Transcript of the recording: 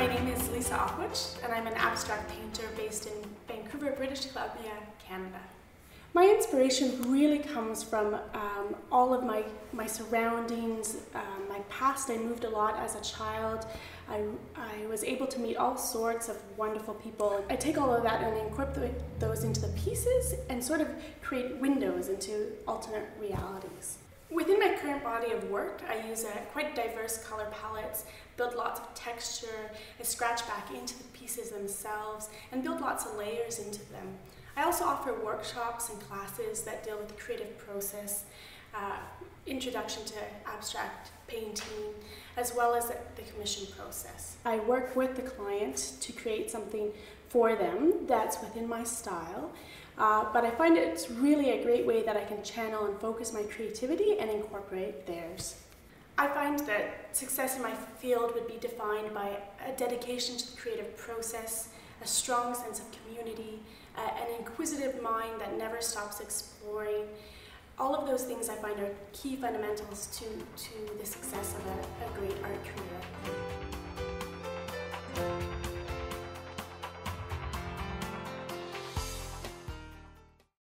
My name is Lisa Okwich, and I'm an abstract painter based in Vancouver, British Columbia, Canada. My inspiration really comes from all of my surroundings, my past. I moved a lot as a child. I was able to meet all sorts of wonderful people. I take all of that and incorporate those into the pieces and sort of create windows into alternate realities. Within my current body of work, I use quite diverse color palettes, build lots of texture, I scratch back into the pieces themselves, and build lots of layers into them. I also offer workshops and classes that deal with the creative process, introduction to abstract painting, as well as the commission process. I work with the client to create something for them that's within my style, but I find it's really a great way that I can channel and focus my creativity and incorporate theirs. I find that success in my field would be defined by a dedication to the creative process, a strong sense of community, an inquisitive mind that never stops exploring. All of those things I find are key fundamentals to the success of a great art career.